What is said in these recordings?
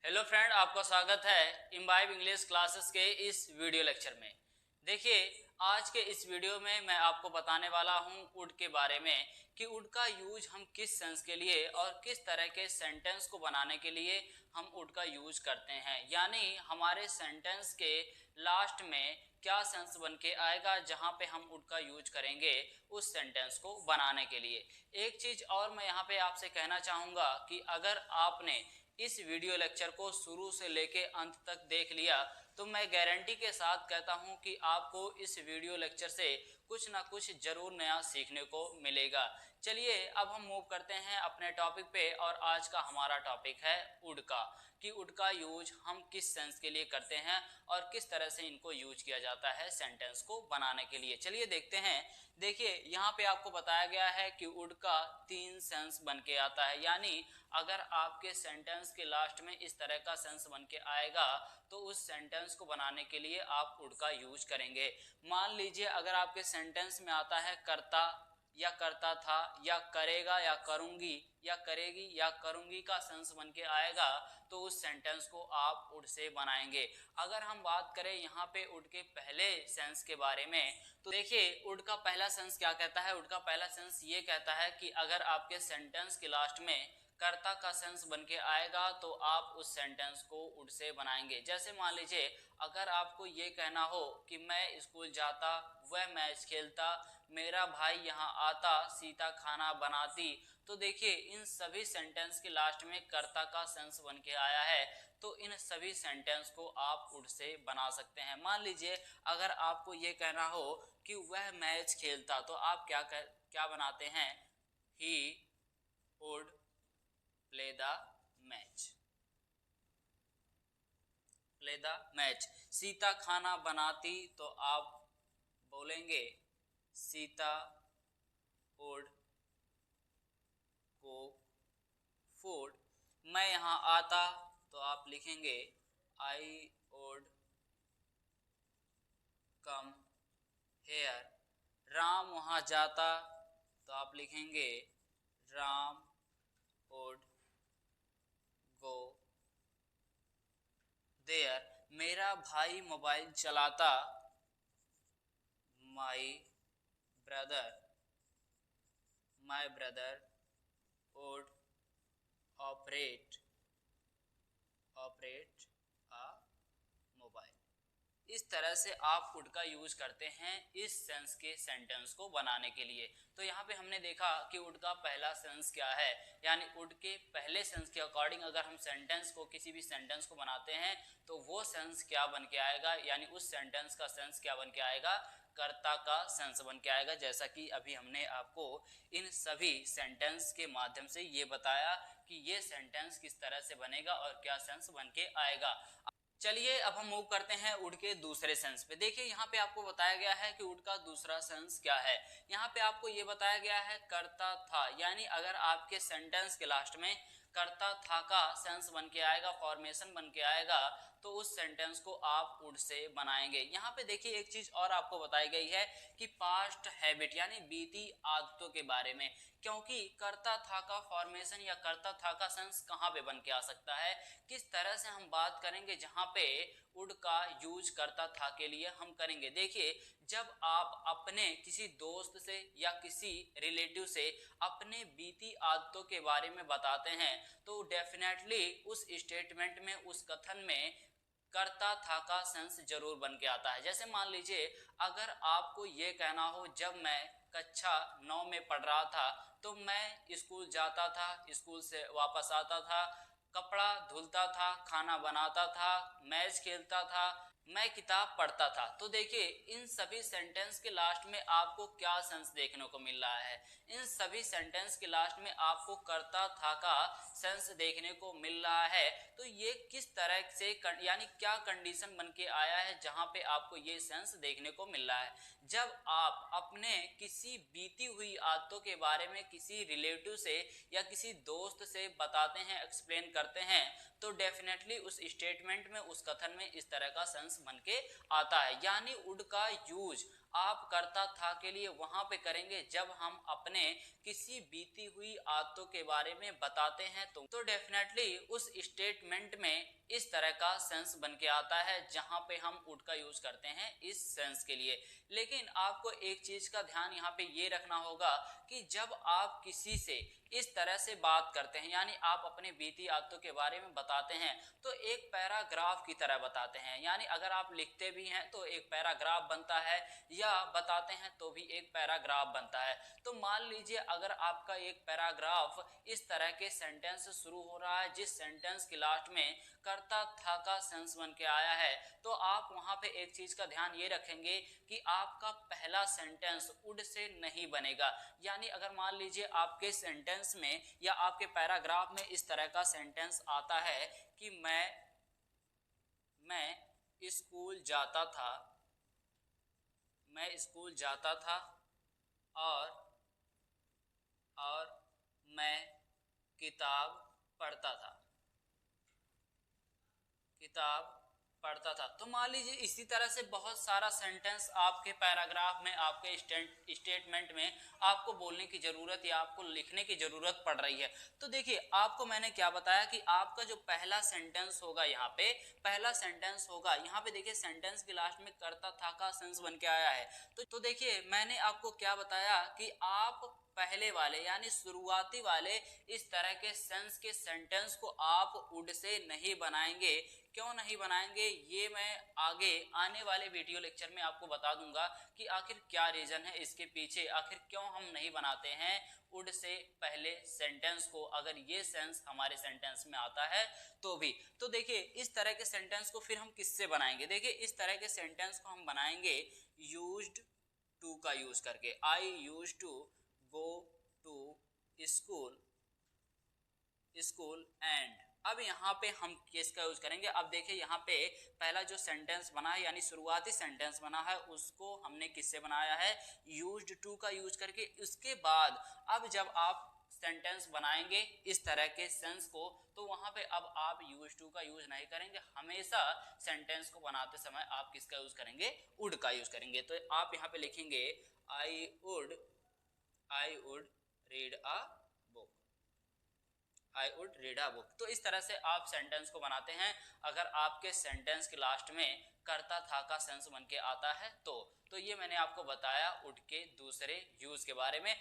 Hello friend, आपका स्वागत है इम्बाइब इंग्लिश क्लासेस के इस वीडियो लेक्चर में। देखिए, आज के इस वीडियो में मैं आपको बताने वाला हूं वुड के बारे में कि वुड का यूज हम किस सेंस के लिए और किस तरह के सेंटेंस को बनाने के लिए हम वुड का यूज करते हैं, यानी हमारे सेंटेंस के लास्ट में क्या सेंस बन के आएगा जहां पे हम वुड का यूज करेंगे उस सेंटेंस को बनाने के लिए। एक चीज और मैं यहाँ पे आपसे कहना चाहूँगा कि अगर आपने इस वीडियो लेक्चर को शुरू से लेके अंत तक देख लिया तो मैं गारंटी के साथ कहता हूं कि आपको इस वीडियो लेक्चर से कुछ ना कुछ जरूर नया सीखने को मिलेगा। चलिए अब हम मूव करते हैं अपने टॉपिक पे, और आज का हमारा टॉपिक है वुड का, कि वुड का यूज हम किस सेंस के लिए करते हैं और किस तरह से इनको यूज किया जाता है सेंटेंस को बनाने के लिए। चलिए देखते हैं। देखिए, यहाँ पे आपको बताया गया है कि वुड का 3 सेंस बन के आता है, यानी अगर आपके सेंटेंस के लास्ट में इस तरह का सेंस बन के आएगा तो उस सेंटेंस को बनाने के लिए आप वुड का यूज करेंगे। मान लीजिए अगर आपके सेंटेंस में आता है करता या करता था या करेगा या करूंगी या करेगी या करूंगी का सेंस बन के आएगा तो उस सेंटेंस को आप वुड से बनाएंगे। अगर हम बात करें यहाँ पे वुड के पहले सेंस के बारे में, तो देखिए वुड का पहला सेंस क्या कहता है। वुड का पहला सेंस ये कहता है कि अगर आपके सेंटेंस के लास्ट में कर्ता का सेंस बन के आएगा तो आप उस सेंटेंस को वुड से बनाएंगे। जैसे मान लीजिए अगर आपको ये कहना हो कि मैं स्कूल जाता, वह मैच खेलता, मेरा भाई यहाँ आता, सीता खाना बनाती, तो देखिए इन सभी सेंटेंस के लास्ट में कर्ता का सेंस बन के आया है, तो इन सभी सेंटेंस को आप वुड से बना सकते हैं। मान लीजिए अगर आपको ये कहना हो कि वह मैच खेलता, तो आप क्या बनाते हैं, he would play the match, play the match. Sita खाना बनाती, तो आप बोलेंगे सीता वुड कुक फूड। मैं यहाँ आता, तो आप लिखेंगे I would come here. Ram वहाँ जाता, तो आप लिखेंगे राम वुड गो देयर। मेरा भाई मोबाइल चलाता, my brother would operate a mobile. इस तरह से आप वुड का यूज करते हैं इस सेंस के सेंटेंस को बनाने के लिए। तो यहाँ पे हमने देखा कि वुड का पहला सेंस क्या है, यानी वुड के पहले सेंस के अकॉर्डिंग अगर हम सेंटेंस को, किसी भी सेंटेंस को बनाते हैं तो वो सेंस क्या बन के आएगा, यानी उस सेंटेंस का सेंस क्या बन के आएगा, कर्ता का सेंस बन के आएगा। जैसा कि अभी हमने आपको इन सभी सेंटेंस के माध्यम से ये बताया कि ये सेंटेंस किस तरह से बनेगा और क्या सेंस बन के आएगा। चलिए अब हम मूव करते हैं वुड के दूसरे सेंस पे। देखिए यहाँ पे आपको बताया गया है कि वुड का दूसरा सेंस क्या है। यहाँ पे आपको ये बताया गया है करता था, यानी अगर आपके सेंटेंस के लास्ट में करता था का सेंस बन के आएगा, फॉर्मेशन बन के आएगा, तो उस सेंटेंस को आप वुड से बनाएंगे। यहाँ पे देखिए एक चीज और आपको बताई गई है कि पास्ट हैबिट यानी बीती आदतों के बारे में, क्योंकि करता था का फॉर्मेशन या करता था का सेंस कहाँ पे बन के आ सकता है, किस तरह से हम बात करेंगे जहां पे वुड का यूज करता था के लिए हम करेंगे। देखिए जब आप अपने किसी दोस्त से या किसी रिलेटिव से अपने बीती आदतों के बारे में बताते हैं तो डेफिनेटली उस स्टेटमेंट में, उस कथन में करता था का सेंस जरूर बन के आता है। जैसे मान लीजिए अगर आपको ये कहना हो जब मैं कक्षा 9 में पढ़ रहा था तो मैं स्कूल जाता था, स्कूल से वापस आता था, कपड़ा धुलता था, खाना बनाता था, मैच खेलता था, मैं किताब पढ़ता था। तो देखिए इन सभी सेंटेंस के लास्ट में आपको क्या सेंस देखने को मिल रहा है, इन सभी सेंटेंस के लास्ट में आपको करता था का सेंस देखने को मिल रहा है। तो ये किस तरह से यानी क्या कंडीशन बन के आया है जहां पे आपको ये सेंस देखने को मिल रहा है। जब आप अपने किसी बीती हुई आदतों के बारे में किसी रिलेटिव से या किसी दोस्त से बताते हैं, एक्सप्लेन करते हैं, तो डेफिनेटली उस स्टेटमेंट में, उस कथन में इस तरह का सेंस बन के आता है। यानी वुड का यूज आप करता था के लिए वहां पे करेंगे जब हम अपने किसी बीती हुई आदतों के बारे में बताते हैं तो डेफिनेटली उस स्टेटमेंट में इस तरह का सेंस बन के आता है जहां पे हम वुड का यूज करते हैं इस सेंस के लिए। लेकिन आपको एक चीज का ध्यान यहाँ पे ये रखना होगा कि जब आप किसी से इस तरह से बात करते हैं यानी आप अपने बीती आदतों के बारे में बताते हैं तो एक पैराग्राफ की तरह बताते हैं, यानी अगर आप लिखते भी हैं तो एक पैराग्राफ बनता है या बताते हैं तो भी एक पैराग्राफ बनता है। तो मान लीजिए अगर आपका एक पैराग्राफ इस तरह के सेंटेंस से शुरू हो रहा है जिस सेंटेंस के लास्ट में करता था का सेंस बन के आया है, तो आप वहां पे एक चीज का ध्यान ये रखेंगे कि आपका पहला सेंटेंस वुड से नहीं बनेगा। यानी अगर मान लीजिए आपके सेंटेंस में या आपके पैराग्राफ में इस तरह का सेंटेंस आता है कि मैं स्कूल जाता था, मैं स्कूल जाता था और मैं किताब पढ़ता था, किताब पढ़ता था। तो मान लीजिए इसी तरह से बहुत सारा सेंटेंस आपके पैराग्राफ में आपके स्टेटमेंट में आपको बोलने की जरूरत या आपको लिखने की जरूरत पड़ रही है। तो देखिए आपको मैंने क्या बताया कि आपका जो पहला सेंटेंस होगा यहाँ पे पहला सेंटेंस होगा यहाँ पे देखिए सेंटेंस के लास्ट में करता था का सेंस बन के आया है। तो देखिए मैंने आपको क्या बताया कि आप पहले वाले यानी शुरुआती वाले इस तरह के सेंस के सेंटेंस को आप वुड से नहीं बनाएंगे। क्यों नहीं बनाएंगे ये मैं आगे आने वाले वीडियो लेक्चर में आपको बता दूंगा कि आखिर क्या रीजन है इसके पीछे, आखिर क्यों हम नहीं बनाते हैं वुड से पहले सेंटेंस को अगर ये सेंस हमारे सेंटेंस में आता है तो भी। तो देखिए इस तरह के सेंटेंस को फिर हम किससे बनाएंगे, देखिए इस तरह के सेंटेंस को हम बनाएंगे यूज्ड टू का यूज करके। I used to go to school and अब यहाँ पे हम किसका यूज करेंगे। अब देखिए यहाँ पे पहला जो सेंटेंस बना है यानी शुरुआती सेंटेंस बना है उसको हमने किससे बनाया है यूज्ड टू का यूज करके। उसके बाद अब जब आप सेंटेंस बनाएंगे इस तरह के सेंस को तो वहां पे अब आप यूज टू का यूज नहीं करेंगे, हमेशा सेंटेंस को बनाते समय आप किसका यूज करेंगे वुड का यूज करेंगे। तो आप यहाँ पे लिखेंगे I would read a book, I would read a book. तो इस तरह से आप सेंटेंस को बनाते हैं अगर आपके सेंटेंस के लास्ट में करता था का सेंस बन के आता है तो ये मैंने आपको बताया वुड के दूसरे यूज के बारे में।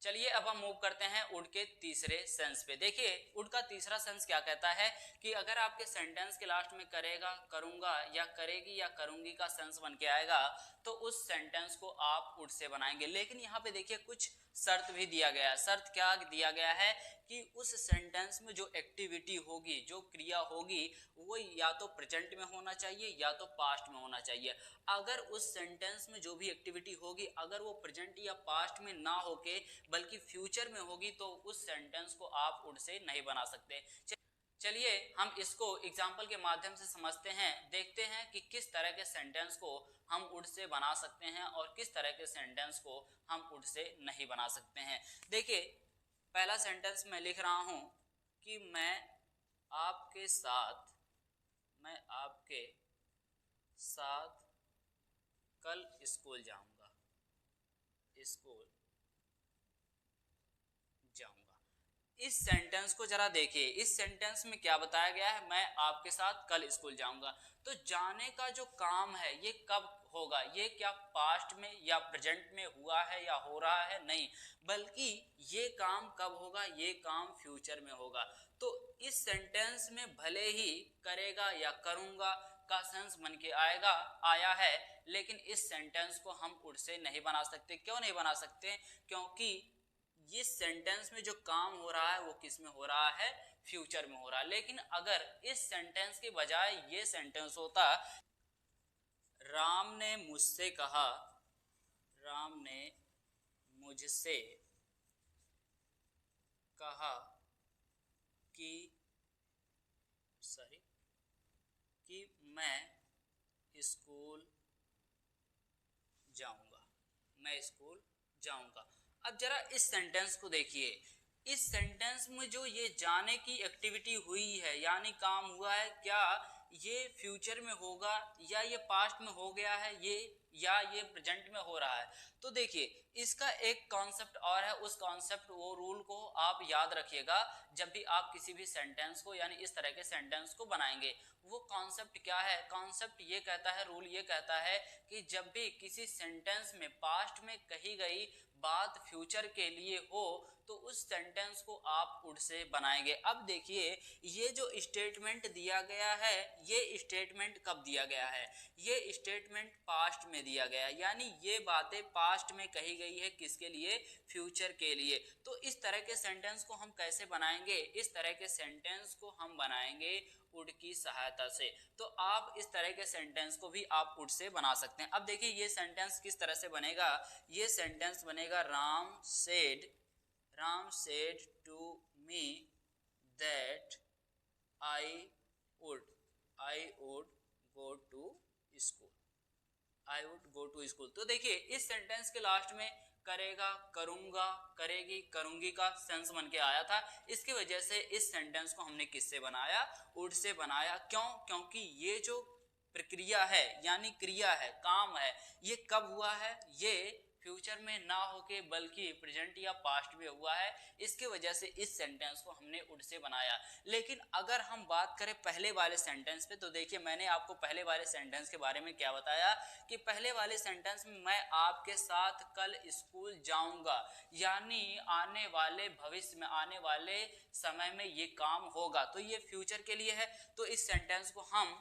चलिए अब हम मूव करते हैं वुड के तीसरे सेंस पे। देखिए वुड का तीसरा सेंस क्या कहता है कि अगर आपके सेंटेंस के लास्ट में करेगा, करूंगा या करेगी या करूंगी का सेंस बन के आएगा तो उस सेंटेंस को आप वुड से बनाएंगे। लेकिन यहाँ पे देखिए कुछ शर्त भी दिया गया है। शर्त क्या दिया गया है कि उस सेंटेंस में जो एक्टिविटी होगी, जो क्रिया होगी वो या तो प्रेजेंट में होना चाहिए या तो पास्ट में होना चाहिए। अगर उस सेंटेंस में जो भी एक्टिविटी होगी अगर वो प्रेजेंट या पास्ट में ना होके बल्कि फ्यूचर में होगी तो उस सेंटेंस को आप वुड से नहीं बना सकते। चलिए हम इसको एग्जाम्पल के माध्यम से समझते हैं, देखते हैं कि किस तरह के सेंटेंस को हम वुड से बना सकते हैं और किस तरह के सेंटेंस को हम वुड से नहीं बना सकते हैं। देखिए पहला सेंटेंस मैं लिख रहा हूं कि मैं आपके साथ कल स्कूल जाऊंगा, इस सेंटेंस को जरा देखिए। इस सेंटेंस में क्या बताया गया है, मैं आपके साथ कल स्कूल जाऊंगा। तो जाने का जो काम है ये कब होगा, ये क्या पास्ट में या प्रेजेंट में हुआ है या हो रहा है, नहीं, बल्कि ये काम कब होगा, ये काम फ्यूचर में होगा। तो इस सेंटेंस में भले ही करेगा या करूंगा का सेंस बन के आया है लेकिन इस सेंटेंस को हम वुड से नहीं बना सकते। क्यों नहीं बना सकते, क्योंकि इस सेंटेंस में जो काम हो रहा है वो किस में हो रहा है, फ्यूचर में हो रहा है। लेकिन अगर इस सेंटेंस के बजाय ये सेंटेंस होता राम ने मुझसे कहा कि मैं स्कूल जाऊंगा। अब जरा इस सेंटेंस को देखिए। इस सेंटेंस में जो ये जाने की एक्टिविटी हुई है यानी काम हुआ है, क्या ये फ्यूचर में होगा या ये पास्ट में हो गया है, या ये प्रेजेंट में हो रहा है। तो देखिए इसका एक कॉन्सेप्ट और है, उस कॉन्सेप्ट वो रूल को आप याद रखिएगा जब भी आप किसी भी सेंटेंस को यानी इस तरह के सेंटेंस को बनाएंगे। वो कॉन्सेप्ट क्या है? कॉन्सेप्ट ये कहता है, रूल ये कहता है कि जब भी किसी सेंटेंस में पास्ट में कही गई बात फ्यूचर के लिए हो तो उस सेंटेंस को आप वुड से बनाएंगे। अब देखिए ये जो स्टेटमेंट दिया गया है, ये स्टेटमेंट कब दिया गया है? ये स्टेटमेंट पास्ट में दिया गया है, यानी ये बातें पास्ट में कही गई है किसके लिए? फ्यूचर के लिए। तो इस तरह के सेंटेंस को हम कैसे बनाएंगे? इस तरह के सेंटेंस को हम बनाएंगे वुड की सहायता से। तो आप इस तरह के सेंटेंस को भी आप वुड से बना सकते हैं। अब देखिए ये सेंटेंस किस तरह से बनेगा? ये सेंटेंस बनेगा Ram said to me that I would go to school. I would go to school. तो देखिए इस सेंटेंस के लास्ट में करेगा, करूंगा, करेगी, करूंगी का सेंस बन के आया था। इसकी वजह से इस सेंटेंस को हमने किससे बनाया? वुड से बनाया। क्यों? क्योंकि ये जो प्रक्रिया है यानी क्रिया है, काम है, ये कब हुआ है? ये फ्यूचर में ना होके बल्कि प्रेजेंट या पास्ट में हुआ है। इसके वजह से इस सेंटेंस को हमने वुड से बनाया। लेकिन अगर हम बात करें पहले वाले सेंटेंस पे तो देखिए मैंने आपको पहले वाले सेंटेंस के बारे में क्या बताया कि पहले वाले सेंटेंस में मैं आपके साथ कल स्कूल जाऊंगा, यानी आने वाले भविष्य में, आने वाले समय में ये काम होगा, तो ये फ्यूचर के लिए है। तो इस सेंटेंस को हम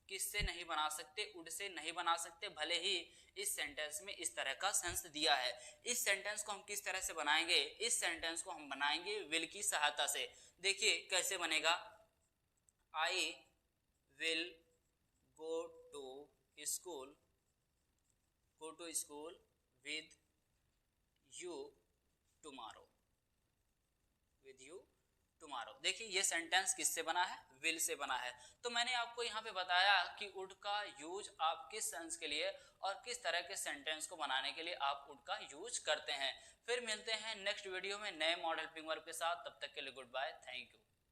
किससे नहीं बना सकते? वुड से नहीं बना सकते, भले ही इस सेंटेंस में इस तरह का सेंस दिया है। इस सेंटेंस को हम किस तरह से बनाएंगे? इस सेंटेंस को हम बनाएंगे विल की सहायता से। देखिए कैसे बनेगा? I will go to school with you tomorrow. देखिए ये सेंटेंस किससे बना है? विल से बना है। तो मैंने आपको यहाँ पे बताया कि वुड का यूज आप किस सेंस के लिए और किस तरह के सेंटेंस को बनाने के लिए आप वुड का यूज करते हैं। फिर मिलते हैं नेक्स्ट वीडियो में नए मॉडल हेल्पिंग वर्ब के साथ। तब तक के लिए गुड बाय, थैंक यू।